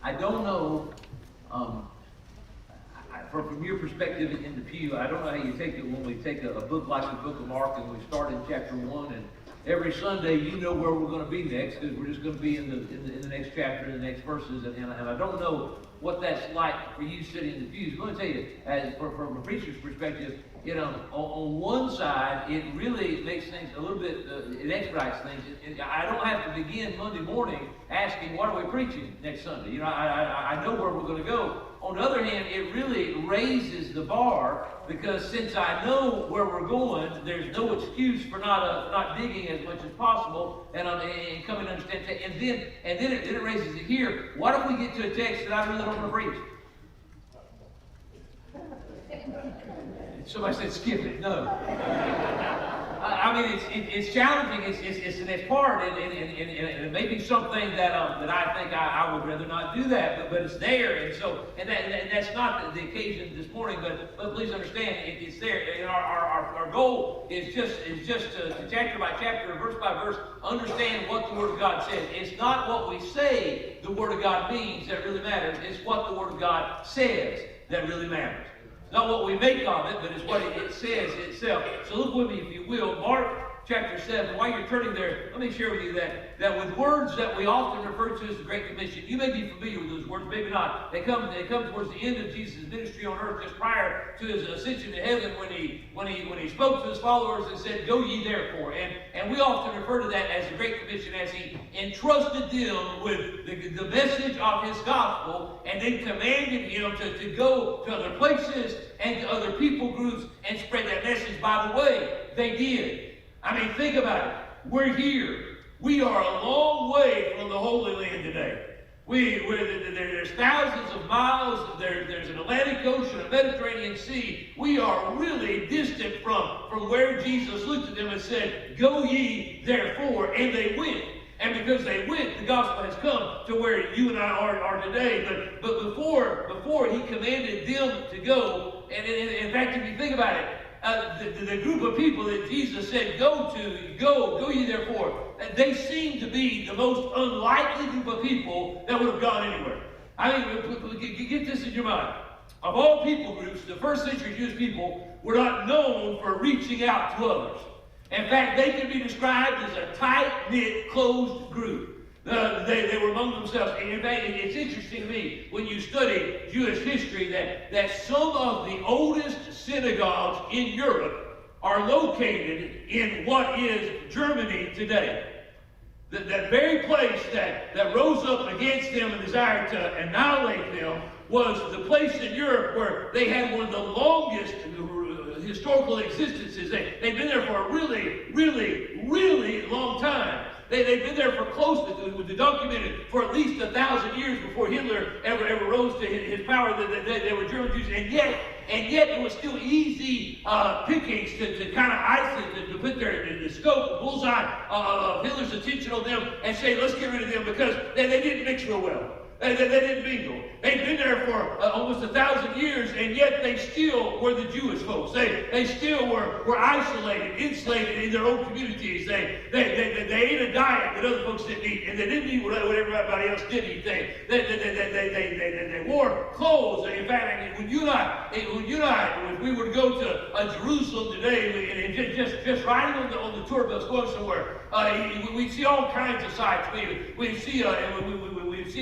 I don't know, from your perspective in the pew, I don't know how you take it when we take a book like the book of Mark and we start in chapter 1, and every Sunday you know where we're going to be next, because we're just going to be in the next chapter, in the next verses, and I don't know what that's like for you sitting in the pews. I'm going to tell you, from a preacher's perspective, on one side, it really makes things a little bit, it expedites things. I don't have to begin Monday morning asking, what are we preaching next Sunday? I know where we're going to go. On the other hand, it really raises the bar, because since I know where we're going, there's no excuse for not digging as much as possible and coming to understand. And then it raises it here. What if we get to a text that I really don't want to preach? Somebody said skip it. No. I mean, it's challenging. It's the next part, and it may be something that I think I would rather not do that, but it's there, and that's not the occasion this morning. But please understand, it's there. And our goal is just to chapter by chapter, verse by verse, understand what the Word of God says. It's not what we say the Word of God means that really matters. It's what the Word of God says that really matters. Not what we make of it, but it's what it says itself. So look with me, if you will, Mark chapter 7. While you're turning there, let me share with you that with words that we often refer to as the Great Commission, you may be familiar with those words, maybe not. They come towards the end of Jesus' ministry on earth, just prior to his ascension to heaven, when he spoke to his followers and said, "Go ye therefore." And we often refer to that as the Great Commission, as he entrusted them with the message of his gospel, and then commanded him to go to other places and to other people groups and spread that message. By the way, they did. I mean, think about it. We're here. We are a long way from the Holy Land today. There's thousands of miles. There's an Atlantic Ocean, a Mediterranean Sea. We are really distant from where Jesus looked at them and said, "Go ye therefore," and they went. And because they went, the gospel has come to where you and I are today. But before he commanded them to go, and in fact, if you think about it, the group of people that Jesus said, go ye therefore, they seem to be the most unlikely group of people that would have gone anywhere. I mean, get this in your mind. Of all people groups, the first century Jewish people were not known for reaching out to others. In fact, they could be described as a tight-knit, closed group. They were among themselves. And in fact, it's interesting to me when you study Jewish history that some of the oldest synagogues in Europe are located in what is Germany today. That very place that rose up against them and desired to annihilate them was the place in Europe where they had one of the longest historical existences. They've been there for a really, really, really long time. They've been there for close to documented for at least 1,000 years before Hitler ever rose to his power. They were German Jews, and yet it was still easy pickings to kind of isolate, to put the scope, the bullseye of Hitler's attention on them and say, let's get rid of them, because they didn't mix real well. They didn't mingle. They'd been there for almost 1,000 years, and yet they still were the Jewish folks. They still were isolated, insulated in their own communities. They ate a diet that other folks didn't eat, and they didn't eat what everybody else did eat. They wore clothes. In fact, when you and I, if we were to go to Jerusalem today, and just riding on the tour bus going somewhere, we see all kinds of sights. We see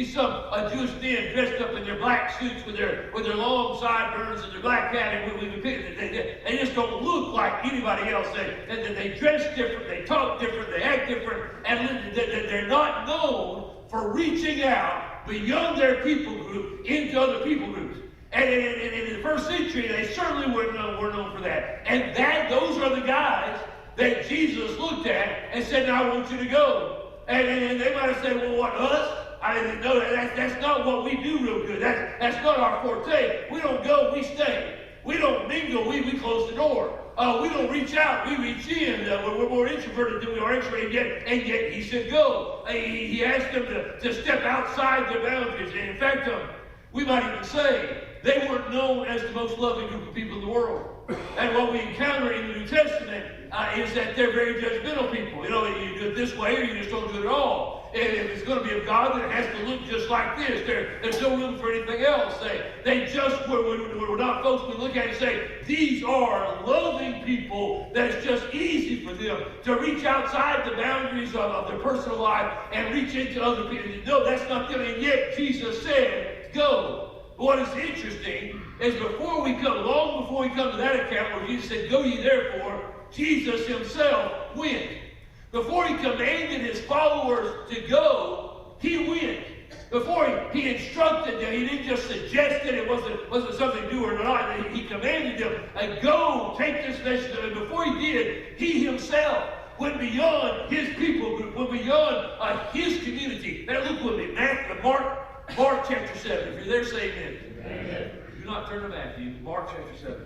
some Jewish men dressed up in their black suits with their long sideburns and their black hat, and they just don't look like anybody else. They dress different, they talk different, they act different, and they're not known for reaching out beyond their people group into other people groups. And in the first century, they certainly were known for that. And those are the guys that Jesus looked at and said, "Now I want you to go." And they might have said, "Well, what, us?" I didn't know that's not what we do real good. That's not our forte. We don't go, we stay. We don't mingle, we close the door. We don't reach out, we reach in. We're more introverted than we are extroverted, and yet he said go. He asked them to step outside their boundaries. And in fact, we might even say they weren't known as the most loving group of people in the world. And what we encounter in the New Testament is that they're very judgmental people. You do it this way or you just don't do it at all. if it's going to be of God, then it has to look just like this. There's no room for anything else. They just, we're not folks we look at and say, these are loving people that it's just easy for them to reach outside the boundaries of their personal life and reach into other people. No, that's not them. And yet Jesus said, go. What is interesting is long before we come to that account where Jesus said, go ye therefore, Jesus himself went. Before he commanded his followers to go, he went. Before he instructed them, he didn't just suggest it, it wasn't something to do or not. He commanded them, go, take this message. And before he did, he himself went beyond his people group, went beyond his community. Now look with me, Mark chapter 7. If you're there, say amen. Amen. Do not turn to Matthew. Mark chapter 7.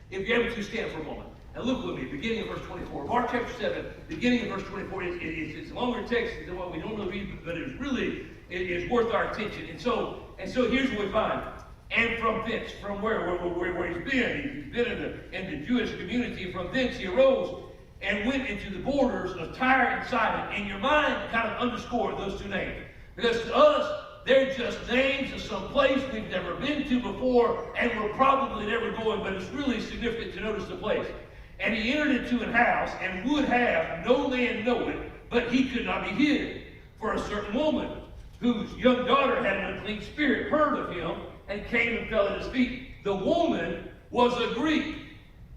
If you're able to, stand for a moment. And look with me, beginning of verse 24. Mark chapter 7, beginning of verse 24. It's a longer text than what we normally read, but it's worth our attention. And so here's what we find. And from thence, from where he's been. He's been in the Jewish community. From thence he arose and went into the borders of Tyre and Sidon. In your mind, kind of underscore those two names. Because to us, they're just names of some place we've never been to before, and we're probably never going, but it's really significant to notice the place. And he entered into an house, and would have no man know it, but he could not be hid. For a certain woman, whose young daughter had an unclean spirit, heard of him, and came and fell at his feet. The woman was a Greek,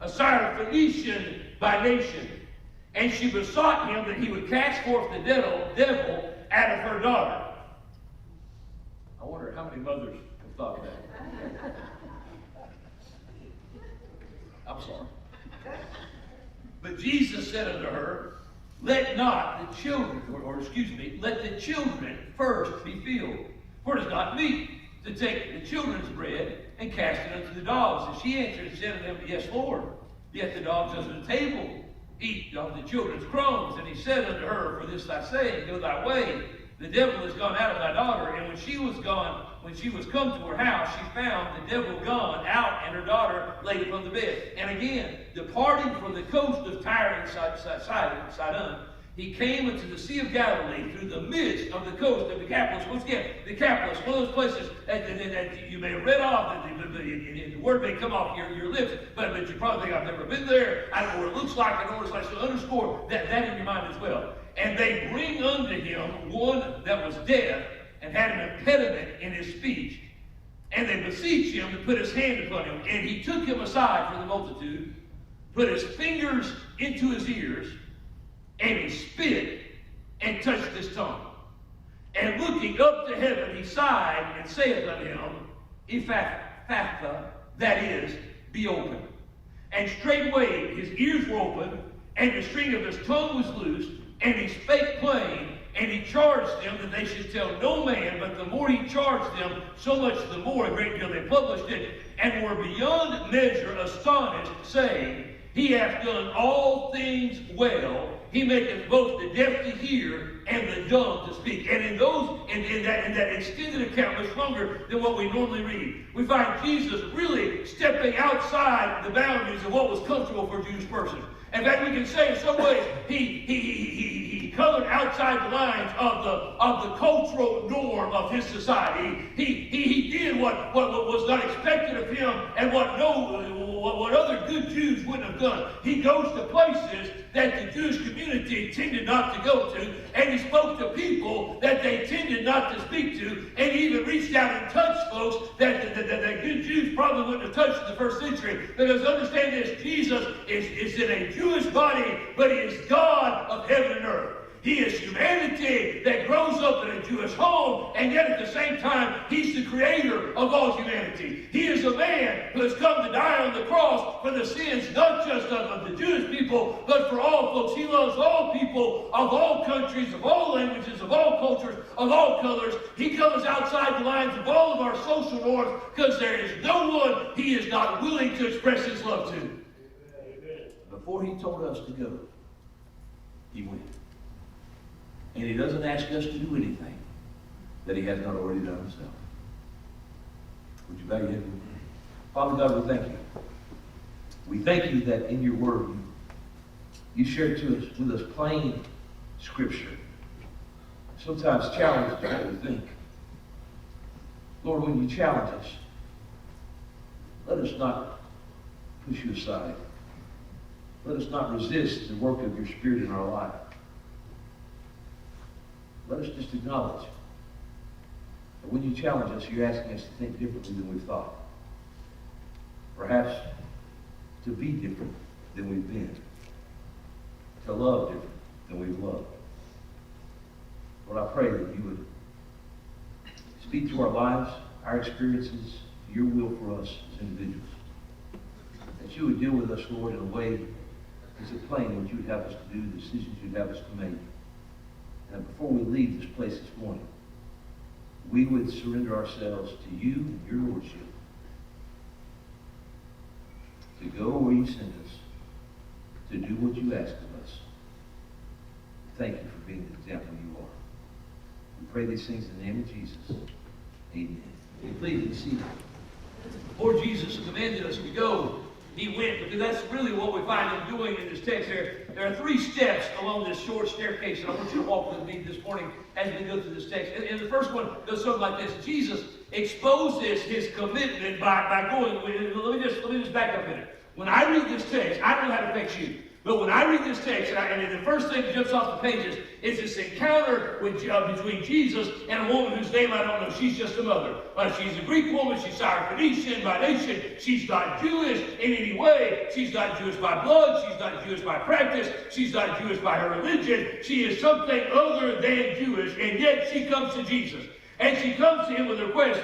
a Syrophoenician by nation. And she besought him that he would cast forth the devil out of her daughter. I wonder how many mothers have thought that. I'm sorry. But Jesus said unto her, let not the children, let the children first be filled. For it is not meet to take the children's bread and cast it unto the dogs. And she answered and said unto him, yes, Lord. Yet the dogs under the table eat of the children's crumbs. And he said unto her, for this thy saying, go thy way. The devil is gone out of thy daughter. And when she was come to her house, she found the devil gone out, and her daughter laid upon the bed. And again, departing from the coast of Tyre and Sidon, he came into the Sea of Galilee through the midst of the coast of Decapolis. Once again, Decapolis, one of those places that you may have read off, the word may come off your lips, but you probably think, I've never been there. I don't know what it looks like. I know what it's like. So underscore that in your mind as well. And they bring unto him one that was deaf and had an impediment in his speech. And they beseech him to put his hand upon him. And he took him aside from the multitude, put his fingers into his ears, and he spit and touched his tongue. And looking up to heaven, he sighed and saith unto him, Ephphatha, that is, be open. And straightway his ears were open, and the string of his tongue was loosed, and he spake plain, and he charged them that they should tell no man, but the more he charged them, so much the more, a great deal they published it, and were beyond measure astonished, saying, he hath done all things well. He maketh both the deaf to hear and the dumb to speak. And in that extended account, much longer than what we normally read, we find Jesus really stepping outside the boundaries of what was comfortable for a Jewish person. In fact, we can say in some ways he colored outside the lines of the cultural norm of his society. He did what was not expected of him, and what other good Jews wouldn't have done. He goes to places that the Jewish community tended not to go to, and he spoke to people that they tended not to speak to, and he even reached out and touched folks that good Jews probably wouldn't have touched in the first century. Because understand this, Jesus is in a Jewish body, but he is God of heaven and earth. He is humanity that grows up in a Jewish home, and yet at the same time, he's the creator of all humanity. He is a man who has come to die on the cross for the sins, not just of the Jewish people, but for all folks. He loves all people of all countries, of all languages, of all cultures, of all colors. He comes outside the lines of all of our social norms, because there is no one he is not willing to express his love to. Before he told us to go, he went. And he doesn't ask us to do anything that he has not already done himself. Would you bow your head with me? Father God, we thank you. We thank you that in your word you shared with us plain scripture. sometimes challenge is what we think. Lord, when you challenge us, let us not push you aside. Let us not resist the work of your Spirit in our life. Let us just acknowledge that when you challenge us, you're asking us to think differently than we've thought. Perhaps to be different than we've been. To love different than we've loved. Lord, I pray that you would speak to our lives, our experiences, your will for us as individuals. That you would deal with us, Lord, in a way that's plain what you would have us to do, the decisions you'd have us to make. And before we leave this place this morning, we would surrender ourselves to you and your lordship. To go where you send us. To do what you ask of us. Thank you for being the example you are. We pray these things in the name of Jesus. Amen. Please be seated. Lord Jesus commanded us to go. He went, because that's really what we find him doing in this text here. There are 3 steps along this short staircase, and I want you to walk with me this morning as we go through this text. And the first one goes something like this. Jesus exposes his commitment by going. Let me just back up a minute. When I read this text, I don't know how it affects you. But when I read this text, and the first thing that jumps off the pages is this encounter between Jesus and a woman whose name I don't know. She's just a mother. She's a Greek woman. She's Syrophoenician by nation. She's not Jewish in any way. She's not Jewish by blood. She's not Jewish by practice. She's not Jewish by her religion. She is something other than Jewish, and yet she comes to Jesus. And she comes to him with a request.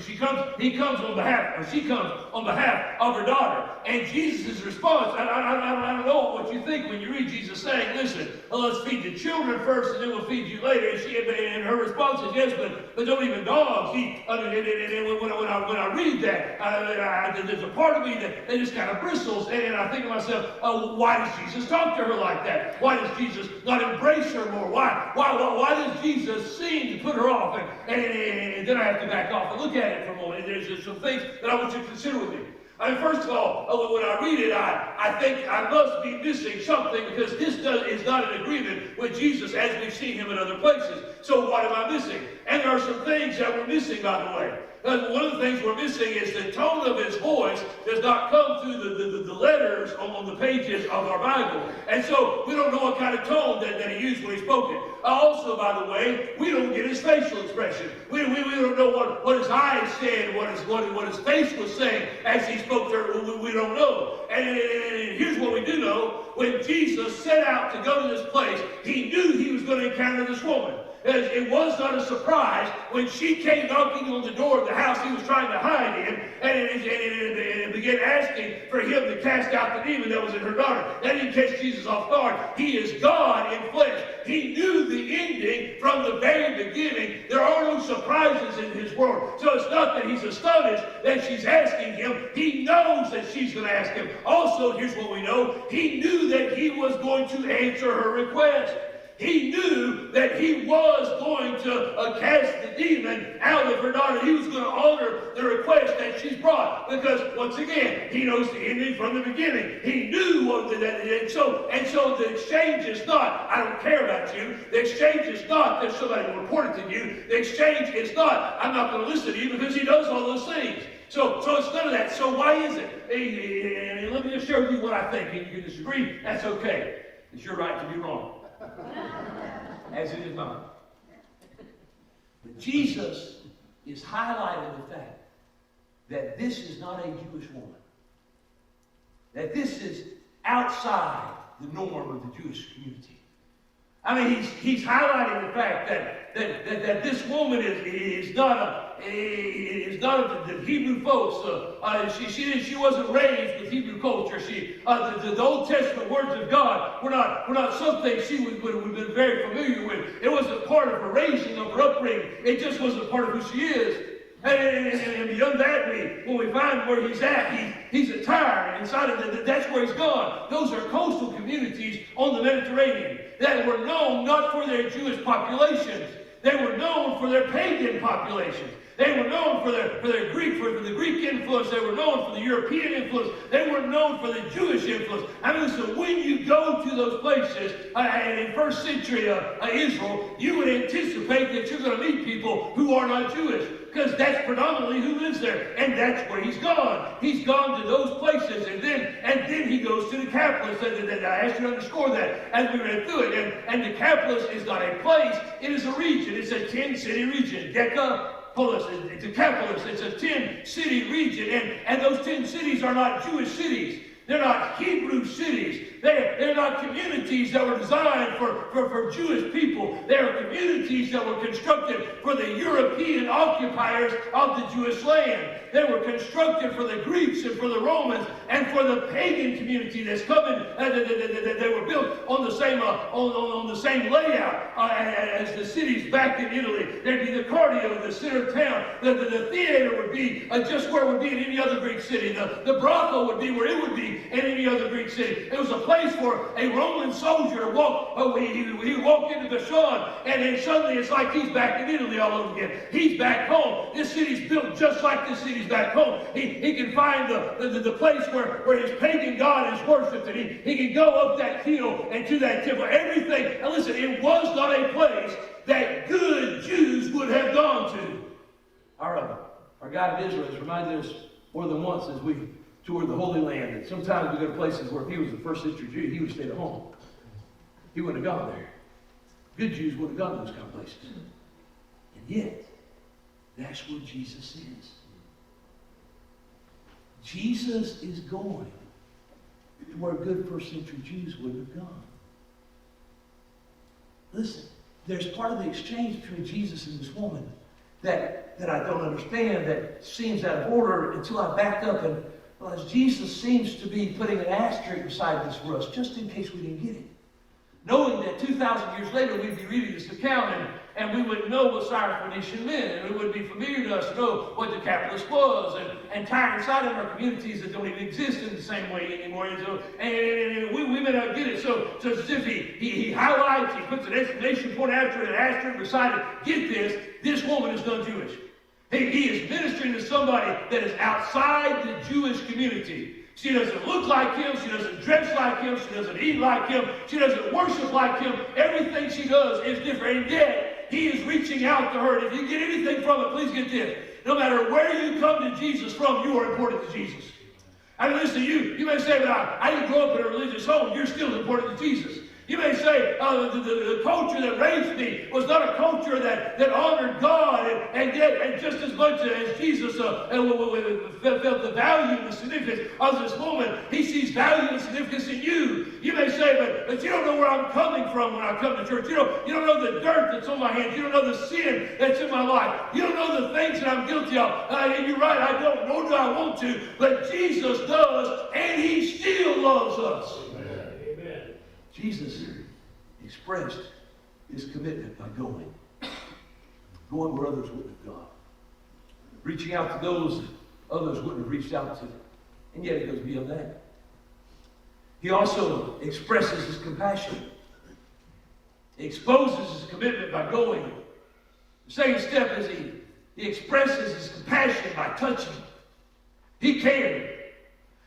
She comes on behalf of her daughter. And Jesus' response, I don't know what you think when you read Jesus saying, listen, let's feed the children first and then we'll feed you later. And her response is, yes, but don't even dogs eat. When I read that, there's a part of me that just kind of bristles. And I think to myself, why does Jesus talk to her like that? Why does Jesus not embrace her more? Why does Jesus seem to put her off? And then I have to back off and look at it for a moment. And there's just some things that I want you to consider with me. First of all, when I read it, I think I must be missing something because this is not in agreement with Jesus as we've seen him in other places. So what am I missing? And there are some things that we're missing, by the way. One of the things we're missing is the tone of his voice does not come through the letters on the pages of our Bible. And so we don't know what kind of tone that he used when he spoke it. Also, by the way, we don't get his facial expression. We don't know what his eyes said, what his face was saying as he spoke to her. We don't know. And here's what we do know. When Jesus set out to go to this place, he knew he was going to encounter this woman. It was not a surprise when she came knocking on the door of the house he was trying to hide in and began asking for him to cast out the demon that was in her daughter. That didn't catch Jesus off guard. He is God in flesh. He knew the ending from the very beginning. There are no surprises in his word. So it's not that he's astonished that she's asking him. He knows that she's going to ask him. Also, here's what we know. He knew that he was going to answer her request. He knew that he was going to cast the demon out of her daughter. He was going to honor the request that she's brought. Because, once again, he knows the ending from the beginning. He knew what that is. And so the exchange is not, I don't care about you. The exchange is not that somebody will report it to you. The exchange is not, I'm not going to listen to you because he does all those things. So it's none of that. So why is it? Let me just share with you what I think. If you can disagree, that's okay. It's your right to be wrong. As it is mine. But Jesus is highlighting the fact that this is not a Jewish woman. That this is outside the norm of the Jewish community. I mean, he's highlighting the fact that this woman is not of the Hebrew folks. She wasn't raised with Hebrew culture. The Old Testament words of God were not something she would have been very familiar with. It wasn't part of her raising, of her upbringing. It just wasn't part of who she is. And beyond that, when we find where he's at, he's at Tyre, and inside of that, that's where he's gone. Those are coastal communities on the Mediterranean that were known not for their Jewish populations. They were known for their pagan populations. They were known for the Greek influence. They were known for the European influence. They were known for the Jewish influence. I mean, so when you go to those places, and in first century Israel, you would anticipate that you're going to meet people who are not Jewish, because that's predominantly who lives there, and that's where he's gone. He's gone to those places, and then he goes to Decapolis. And I asked you to underscore that as we read through it. And Decapolis is not a place; it is a region. It's a 10-city region. Decapolis, it's a 10-city region, and those 10 cities are not Jewish cities. They're not Hebrew cities. They're not communities that were designed for Jewish people. They are communities that were constructed for the European occupiers of the Jewish land. They were constructed for the Greeks and for the Romans and for the pagan community that's coming. They were built on the same layout as the cities back in Italy. There'd be the Cardio, the center of town. The theater would be just where it would be in any other Greek city. The brothel would be where it would be in any other Greek city. It was a place for a Roman soldier to walk. He would walk into Bashan, and then suddenly it's like he's back in Italy all over again. He's back home. This city's built just like this city's back home. He can find the place where his pagan god is worshipped, and he can go up that hill and to that temple. Everything. Now listen, it was not a place that good Jews would have gone to. Our God of Israel has reminded us more than once as we toured the Holy Land, and sometimes we go to places where if he was a first century Jew, he would stay at home. He wouldn't have gone there. Good Jews wouldn't have gone to those kind of places. And yet, that's where Jesus is. Jesus is going to where good first century Jews wouldn't have gone. Listen, there's part of the exchange between Jesus and this woman that I don't understand, that seems out of order until I backed up and realized Jesus seems to be putting an asterisk beside this for us, just in case we didn't get it. Knowing that 2,000 years later we'd be reading this account and we would know what Syrophoenician meant, and it would be familiar to us to know what Decapolis was, and Tyre and Sidon are communities that don't even exist in the same way anymore. And we may not get it. So it's as if he highlights, he puts an exclamation point after it, an asterisk beside it. Get this woman is not Jewish. He is ministering to somebody that is outside the Jewish community. She doesn't look like him. She doesn't dress like him. She doesn't eat like him. She doesn't worship like him. Everything she does is different. And yet, he is reaching out to her. And if you get anything from it, please get this. No matter where you come to Jesus from, you are important to Jesus. I mean, listen, you may say, but I didn't grow up in a religious home. You're still important to Jesus. You may say, the culture that raised me was not a culture that honored God, and just as much as Jesus felt the value and the significance of this woman, he sees value and significance in you. You may say, but you don't know where I'm coming from when I come to church. You don't know the dirt that's on my hands. You don't know the sin that's in my life. You don't know the things that I'm guilty of. And you're right, I don't, nor do I want to, but Jesus does, and he still loves us. Amen. Jesus expressed his commitment by going where others wouldn't have gone, reaching out to those others wouldn't have reached out to, and yet it goes beyond that. He also expresses his compassion. He exposes his commitment by going. The second step is he expresses his compassion by touching. He cared.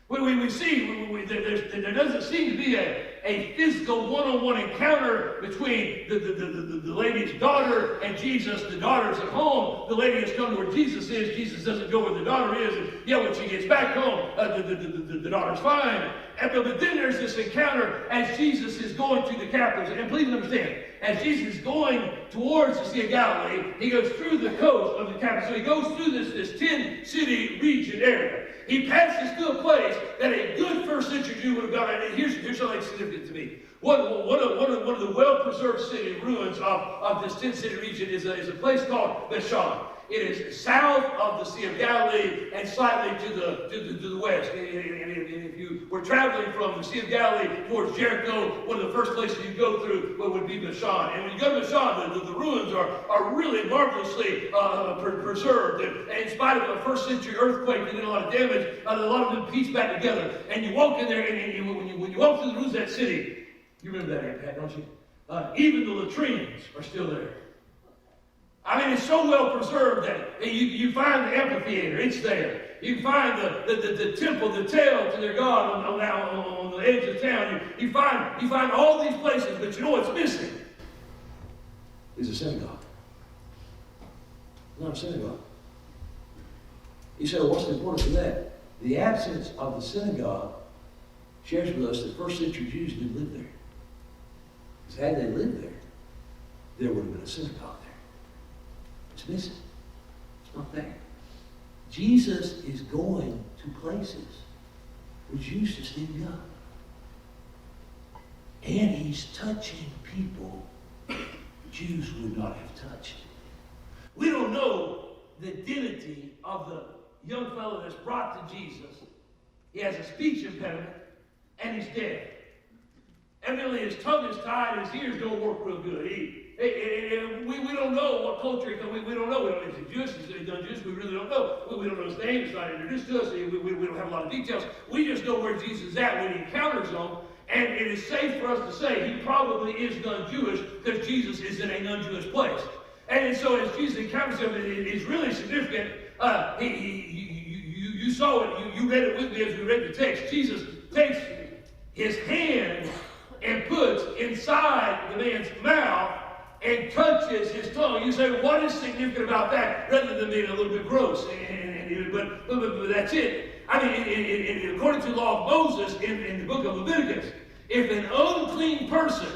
We see there doesn't seem to be a physical one-on-one encounter between the lady's daughter and Jesus. The daughter's at home. The lady has come to where Jesus is. Jesus doesn't go where the daughter is. And yet when she gets back home, the daughter's fine. But then there's this encounter as Jesus is going to the Decapolis. And please understand, as Jesus is going towards the Sea of Galilee, he goes through the coast of the Decapolis. So he goes through this 10-city region area. He passes through a place that a good first century Jew would have gone. And here's something significant to me. One of the well-preserved city ruins of this 10-city region is a place called Bashan. It is south of the Sea of Galilee and slightly to the west. And if you were traveling from the Sea of Galilee towards Jericho, one of the first places you go through would be Bashan. And when you go to Bashan, the ruins are really marvelously preserved. And in spite of a first century earthquake that did a lot of damage, a lot of them pieced back together. And you walk in there, and when you walk through the ruins of that city, you remember that, Pat, don't you? Even the latrines are still there. I mean, it's so well preserved that you find the amphitheater, it's there. You find the temple, the tell to their God on the edge of town. You find all these places, but you know what's missing? Is a synagogue. Not a synagogue. You say, well, what's the importance of that? The absence of the synagogue shares with us that first century Jews didn't live there. Because had they lived there, there would have been a synagogue there. It's missing. It's not there. Jesus is going to places where Jews just didn't go. And he's touching people Jews would not have touched. We don't know the identity of the young fellow that's brought to Jesus. He has a speech impediment, and he's dead. Evidently, his tongue is tied, and his ears don't work real good. We don't know what culture he comes. We don't know. Is he Jewish? Is he done Jewish? We really don't know. We don't know his name. It's not introduced to us. We don't have a lot of details. We just know where Jesus is at when he encounters them. And it is safe for us to say he probably is non-Jewish because Jesus is in a non-Jewish place. And so as Jesus encounters him, it is really significant. You saw it. You read it with me as we read the text. Jesus takes his hand and puts inside the man's mouth and touches his tongue. You say, what is significant about that? Rather than being a little bit gross. But that's it. I mean, according to the law of Moses in the book of Leviticus, if an unclean person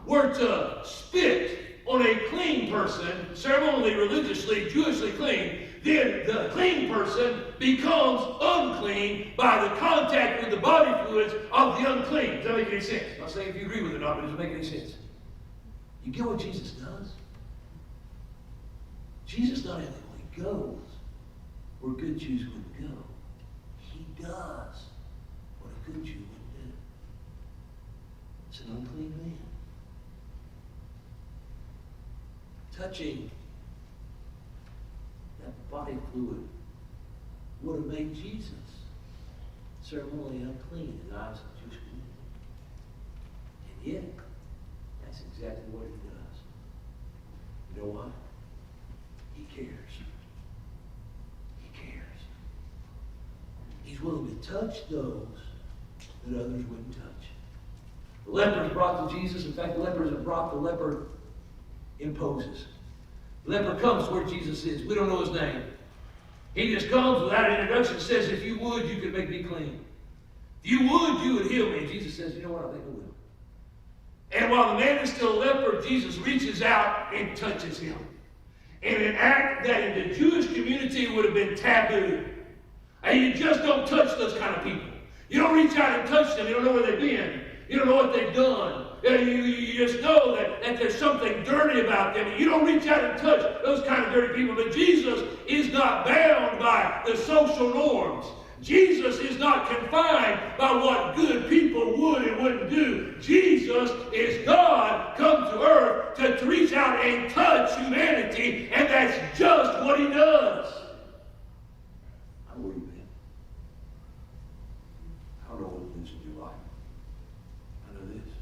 were to spit on a clean person, ceremonially, religiously, Jewishly clean, then the clean person becomes unclean by the contact with the body fluids of the unclean. Does that make any sense? I'm not saying if you agree with it or not, but does it make any sense? You get what Jesus does? Jesus not only goes where good Jews wouldn't go. He does what a good Jew wouldn't do. It's an unclean man. Touching that body fluid would have made Jesus ceremonially unclean in the eyes of the Jewish community. And yet, that's exactly what he does. You know why? He cares. He cares. He's willing to touch those that others wouldn't touch. The lepers brought to Jesus. In fact, the lepers have brought, the leper imposes. The leper comes where Jesus is. We don't know his name. He just comes without an introduction, says, if you would, you could make me clean. If you would, you would heal me. And Jesus says, you know what, I think I will. And while the man is still a leper, Jesus reaches out and touches him. In an act that in the Jewish community would have been taboo. And you just don't touch those kind of people. You don't reach out and touch them. You don't know where they've been. You don't know what they've done. You just know that there's something dirty about them. You don't reach out and touch those kind of dirty people. But Jesus is not bound by the social norms. Jesus is not confined by what good people would and wouldn't do. Jesus is God come to earth to reach out and touch humanity, and that's just what he does. How will you be? I don't know what it is in your life. I know this.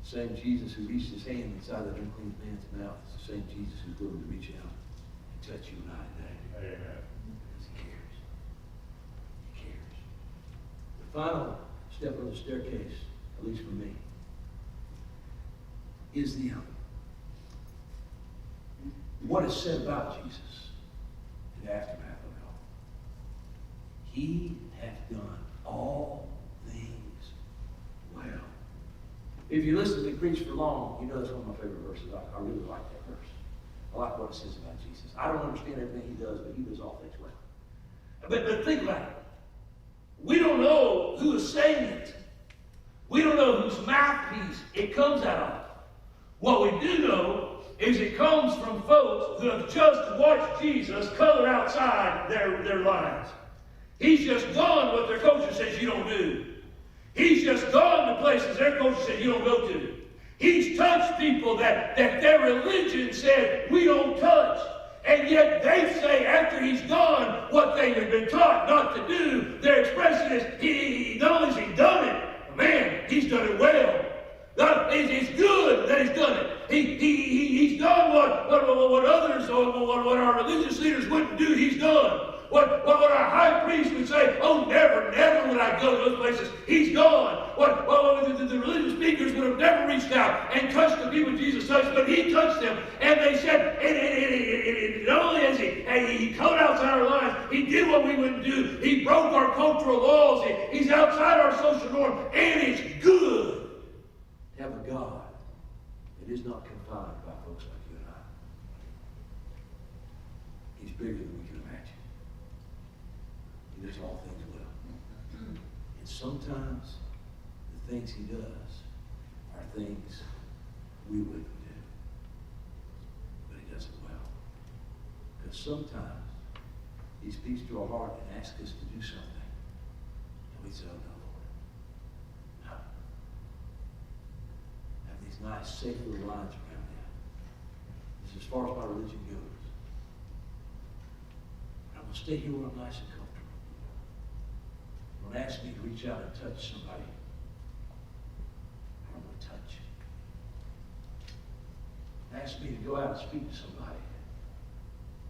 The same Jesus who reached his hand inside that unclean man's mouth is the same Jesus who's willing to reach out and touch you and I today. Amen. Final step on the staircase, at least for me, is the what is said about Jesus in the aftermath of it all. He hath done all things well. If you listen to me preach for long, you know that's one of my favorite verses. I really like that verse. I like what it says about Jesus. I don't understand everything he does, but he does all things well. But think about it. We don't know who is saying it. We don't know whose mouthpiece it comes out of. What we do know is it comes from folks who have just watched Jesus color outside their lines. He's just gone what their culture says you don't do. He's just gone to places their culture says you don't go to. He's touched people that their religion said we don't touch. And yet they say after he's gone what they have been taught not to do. Their expression is, he not only has he done it, man, he's done it well. God, it's good that he's done it. He's done what others, what our religious leaders wouldn't do, he's done. What our high priest would say, oh, never would I go to those places. He's gone. What the religious speakers would have never reached out and touched the people Jesus touched, but he touched them. And they said, and not only has he come outside our lives, he did what we wouldn't do. He broke our cultural laws. He's outside our social norm. And it's good to have a God that is not confined by folks like you and I. He's bigger than we can imagine. He does all things well. And sometimes the things he does are things we wouldn't do. But he does it well. Because sometimes he speaks to our heart and asks us to do something. And we say, oh no, Lord. No. Have these nice secular lines around that. This is as far as my religion goes. But I'm going to stay here where I'm nice and comfortable. Don't ask me to reach out and touch somebody. I'm going to touch. Ask me to go out and speak to somebody.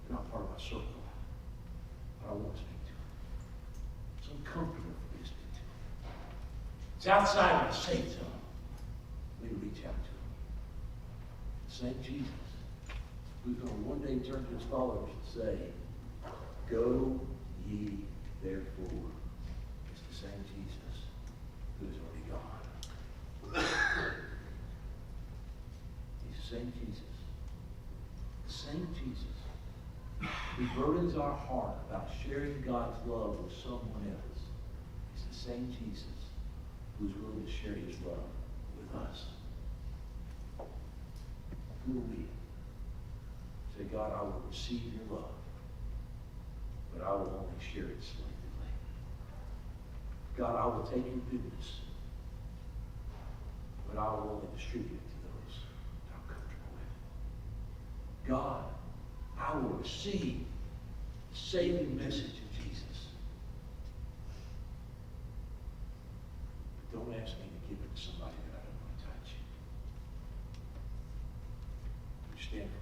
They're not part of my circle. But I want to speak to them. It's uncomfortable for me to speak to them. It's outside of the safe zone for me to reach out to them. The same Jesus who's going to one day turn to his followers and say, go ye therefore. The same Jesus who is already gone. He's the same Jesus. The same Jesus who burdens our heart about sharing God's love with someone else. He's the same Jesus who's willing to share his love with us. Who are we? Say, God, I will receive your love, but I will only share it selectively. God, I will take your goodness, but I will only distribute it to those that I'm comfortable with. God, I will receive the saving message of Jesus. But don't ask me to give it to somebody that I don't want to touch. Would you stand for